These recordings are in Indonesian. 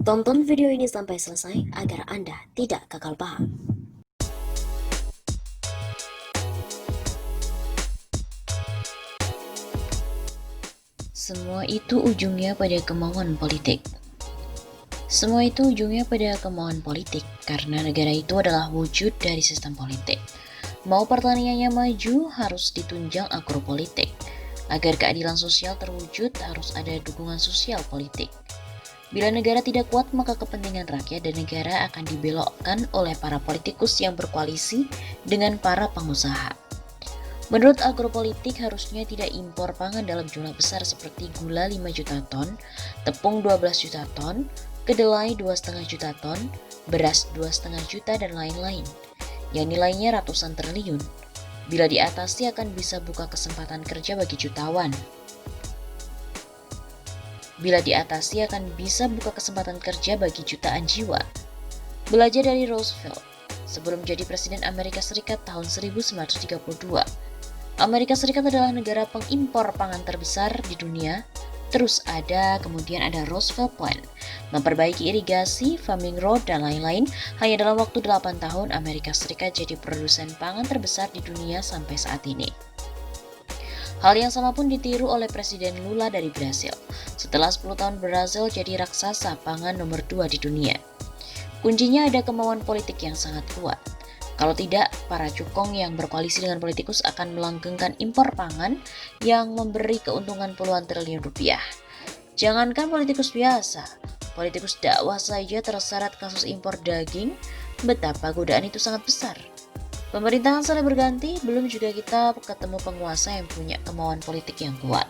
Tonton video ini sampai selesai agar Anda tidak gagal paham. Semua itu ujungnya pada kemauan politik. Semua itu ujungnya pada kemauan politik, karena negara itu adalah wujud dari sistem politik. Mau pertaniannya maju, harus ditunjang agropolitik. Agar keadilan sosial terwujud, harus ada dukungan sosial politik. Bila negara tidak kuat, maka kepentingan rakyat dan negara akan dibelokkan oleh para politikus yang berkoalisi dengan para pengusaha. Menurut agropolitik, harusnya tidak impor pangan dalam jumlah besar seperti gula 5 juta ton, tepung 12 juta ton, kedelai 2,5 juta ton, beras 2,5 juta, dan lain-lain, yang nilainya ratusan triliun. Bila diatasi akan bisa buka kesempatan kerja bagi jutawan. Bila diatasi akan bisa buka kesempatan kerja bagi jutaan jiwa. Belajar dari Roosevelt, sebelum jadi Presiden Amerika Serikat tahun 1932, Amerika Serikat adalah negara pengimpor pangan terbesar di dunia. Terus kemudian ada Roosevelt Plan, memperbaiki irigasi, farming road, dan lain-lain. Hanya dalam waktu 8 tahun, Amerika Serikat jadi produsen pangan terbesar di dunia sampai saat ini. Hal yang sama pun ditiru oleh Presiden Lula dari Brasil. Setelah 10 tahun Brasil jadi raksasa pangan nomor 2 di dunia. Kuncinya ada kemauan politik yang sangat kuat. Kalau tidak, para cukong yang berkoalisi dengan politikus akan melanggengkan impor pangan yang memberi keuntungan puluhan triliun rupiah. Jangankan politikus biasa, politikus dakwah saja terseret kasus impor daging, betapa godaan itu sangat besar. Pemerintahan saling berganti, belum juga kita ketemu penguasa yang punya kemauan politik yang kuat.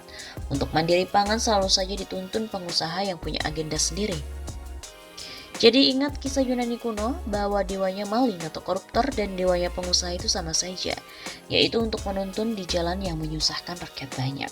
Untuk mandiri pangan selalu saja dituntun pengusaha yang punya agenda sendiri. Jadi ingat kisah Yunani kuno bahwa dewanya maling atau koruptor dan dewanya pengusaha itu sama saja, yaitu untuk menuntun di jalan yang menyusahkan rakyat banyak.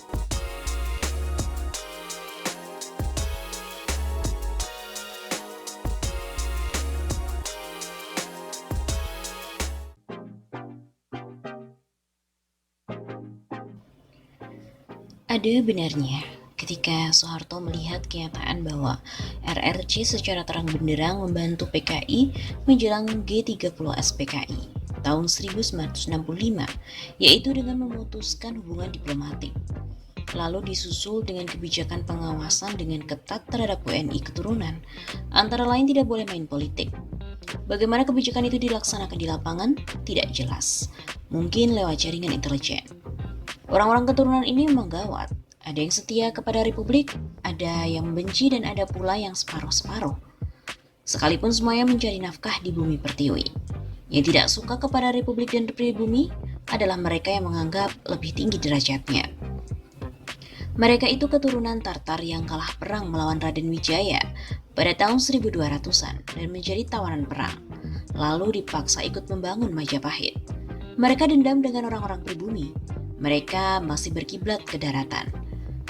Ada benarnya ketika Soeharto melihat kenyataan bahwa RRC secara terang benderang membantu PKI menjelang G30S PKI tahun 1965, yaitu dengan memutuskan hubungan diplomatik. Lalu disusul dengan kebijakan pengawasan dengan ketat terhadap WNI keturunan, antara lain tidak boleh main politik. Bagaimana kebijakan itu dilaksanakan di lapangan? Tidak jelas. Mungkin lewat jaringan intelijen. Orang-orang keturunan ini memang gawat. Ada yang setia kepada Republik, ada yang membenci, dan ada pula yang separuh-separuh. Sekalipun semuanya mencari nafkah di bumi pertiwi. Yang tidak suka kepada Republik dan pribumi adalah mereka yang menganggap lebih tinggi derajatnya. Mereka itu keturunan Tartar yang kalah perang melawan Raden Wijaya pada tahun 1200-an dan menjadi tawanan perang, lalu dipaksa ikut membangun Majapahit. Mereka dendam dengan orang-orang pribumi. Mereka masih berkiblat ke daratan.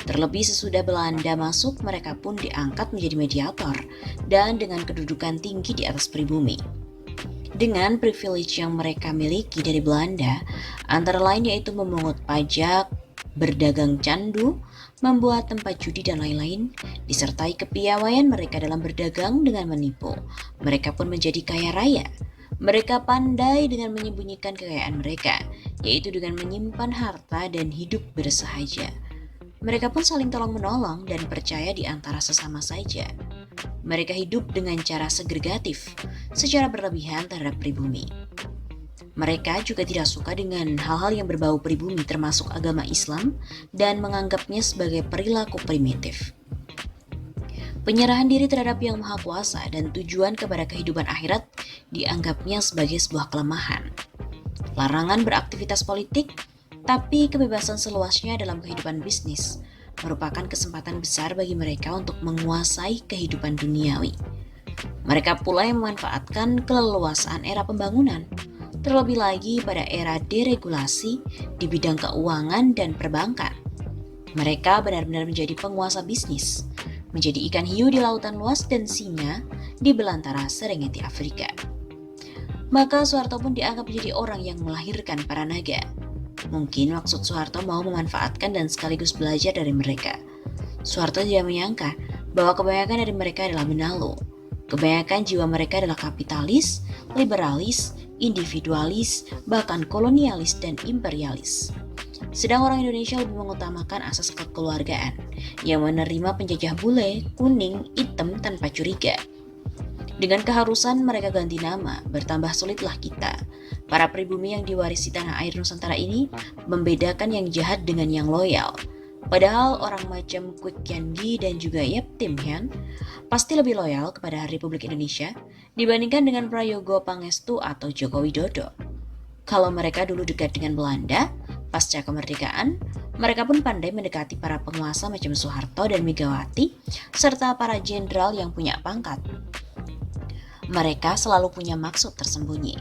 Terlebih sesudah Belanda masuk, mereka pun diangkat menjadi mediator dan dengan kedudukan tinggi di atas pribumi. Dengan privilege yang mereka miliki dari Belanda, antara lain yaitu memungut pajak, berdagang candu, membuat tempat judi, dan lain-lain, disertai kepiawaian mereka dalam berdagang dengan menipu. Mereka pun menjadi kaya raya. Mereka pandai dengan menyembunyikan kekayaan mereka, yaitu dengan menyimpan harta dan hidup bersahaja. Mereka pun saling tolong-menolong dan percaya di antara sesama saja. Mereka hidup dengan cara segregatif, secara berlebihan terhadap pribumi. Mereka juga tidak suka dengan hal-hal yang berbau pribumi termasuk agama Islam dan menganggapnya sebagai perilaku primitif. Penyerahan diri terhadap Yang Maha Kuasa dan tujuan kepada kehidupan akhirat dianggapnya sebagai sebuah kelemahan. Larangan beraktivitas politik, tapi kebebasan seluasnya dalam kehidupan bisnis merupakan kesempatan besar bagi mereka untuk menguasai kehidupan duniawi. Mereka pula yang memanfaatkan keleluasaan era pembangunan, terlebih lagi pada era deregulasi di bidang keuangan dan perbankan. Mereka benar-benar menjadi penguasa bisnis. menjadi ikan hiu di lautan luas dan singa di belantara Serengeti Afrika. Maka Soeharto pun dianggap menjadi orang yang melahirkan para naga. Mungkin maksud Soeharto mau memanfaatkan dan sekaligus belajar dari mereka. Soeharto tidak menyangka bahwa kebanyakan dari mereka adalah benalu. Kebanyakan jiwa mereka adalah kapitalis, liberalis, individualis, bahkan kolonialis dan imperialis. Sedang orang Indonesia lebih mengutamakan asas kekeluargaan yang menerima penjajah bule, kuning, hitam tanpa curiga. Dengan keharusan mereka ganti nama, bertambah sulitlah kita, para pribumi yang diwarisi tanah air Nusantara ini, membedakan yang jahat dengan yang loyal. Padahal orang macam Kwek Kian Gi dan juga Yap Tim Hian pasti lebih loyal kepada Republik Indonesia dibandingkan dengan Prayogo Pangestu atau Joko Widodo. Kalau mereka dulu dekat dengan Belanda, pasca kemerdekaan, mereka pun pandai mendekati para penguasa macam Soeharto dan Megawati, serta para jenderal yang punya pangkat. Mereka selalu punya maksud tersembunyi.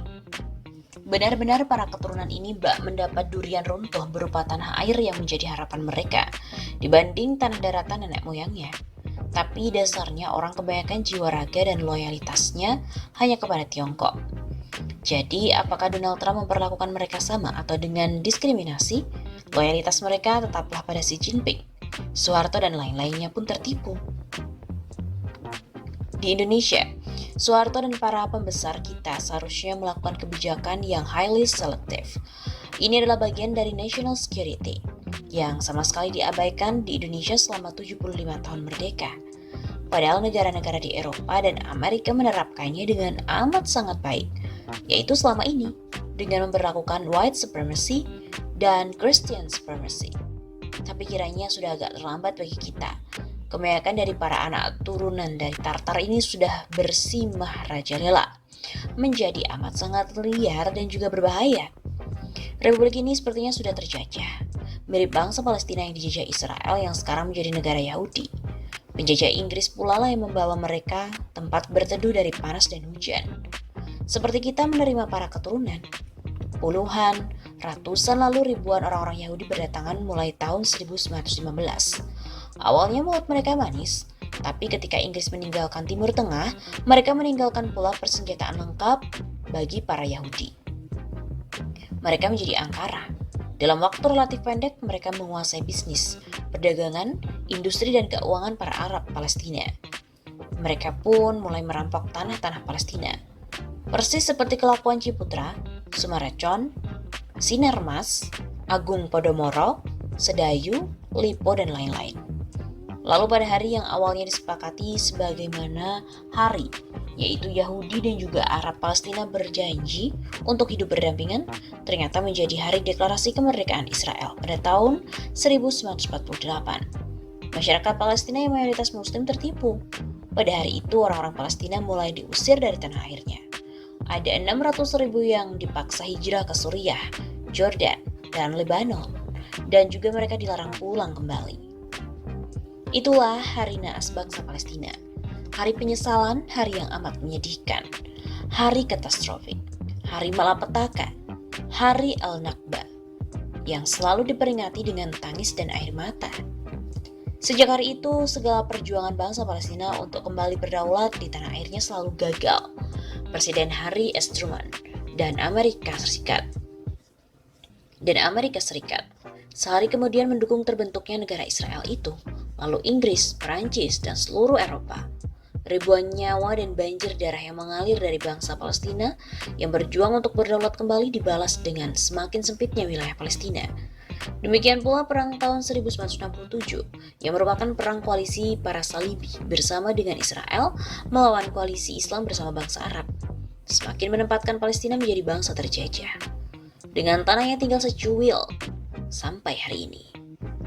Benar-benar para keturunan ini bak mendapat durian runtuh berupa tanah air yang menjadi harapan mereka dibanding tanah daratan nenek moyangnya. Tapi dasarnya orang kebanyakan jiwa raga dan loyalitasnya hanya kepada Tiongkok. Jadi apakah Donald Trump memperlakukan mereka sama atau dengan diskriminasi? Loyalitas mereka tetaplah pada Xi Jinping. Soeharto dan lain-lainnya pun tertipu. Di Indonesia, Soeharto dan para pembesar kita seharusnya melakukan kebijakan yang highly selective. Ini adalah bagian dari national security yang sama sekali diabaikan di Indonesia selama 75 tahun merdeka. Padahal negara-negara di Eropa dan Amerika menerapkannya dengan amat sangat baik, yaitu selama ini dengan memperlakukan white supremacy dan Christian supremacy. Tapi kiranya sudah agak terlambat bagi kita. Kebanyakan dari para anak turunan dari Tartar ini sudah bersimah rajalela, menjadi amat sangat liar dan juga berbahaya. Republik ini sepertinya sudah terjajah, mirip bangsa Palestina yang dijajah Israel yang sekarang menjadi negara Yahudi. Penjajah Inggris pula lah yang membawa mereka tempat berteduh dari panas dan hujan. Seperti kita menerima para keturunan, puluhan, ratusan lalu ribuan orang-orang Yahudi berdatangan mulai tahun 1915. Awalnya mulut mereka manis, tapi ketika Inggris meninggalkan Timur Tengah, mereka meninggalkan pula persenjataan lengkap bagi para Yahudi. Mereka menjadi angkara. Dalam waktu relatif pendek, mereka menguasai bisnis, perdagangan, industri dan keuangan para Arab Palestina. Mereka pun mulai merampok tanah-tanah Palestina. Persis seperti kelakuan Ciputra, Sumarecon, Sinarmas, Agung Podomoro, Sedayu, Lipo, dan lain-lain. Lalu pada hari yang awalnya disepakati sebagaimana hari, yaitu Yahudi dan juga Arab Palestina berjanji untuk hidup berdampingan, ternyata menjadi hari deklarasi kemerdekaan Israel pada tahun 1948. Masyarakat Palestina yang mayoritas Muslim tertipu. Pada hari itu orang-orang Palestina mulai diusir dari tanah airnya. Ada 600.000 yang dipaksa hijrah ke Suriah, Jordan, dan Lebanon, dan juga mereka dilarang pulang kembali. Itulah hari naas bangsa Palestina. Hari penyesalan, hari yang amat menyedihkan. Hari katastrofik, hari malapetaka, hari Al-Nakba, yang selalu diperingati dengan tangis dan air mata. Sejak hari itu, segala perjuangan bangsa Palestina untuk kembali berdaulat di tanah airnya selalu gagal. Presiden Harry S. Truman dan Amerika Serikat sehari kemudian mendukung terbentuknya negara Israel itu, lalu Inggris, Perancis, dan seluruh Eropa. Ribuan nyawa dan banjir darah yang mengalir dari bangsa Palestina yang berjuang untuk berdaulat kembali dibalas dengan semakin sempitnya wilayah Palestina. Demikian pula perang tahun 1967 yang merupakan perang koalisi para Salibi bersama dengan Israel melawan koalisi Islam bersama bangsa Arab, semakin menempatkan Palestina menjadi bangsa terjajah. Dengan tanahnya tinggal secuil sampai hari ini.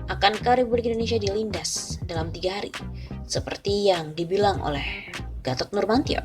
Akankah Republik Indonesia dilindas dalam 3 hari, seperti yang dibilang oleh Gatot Nurmantio?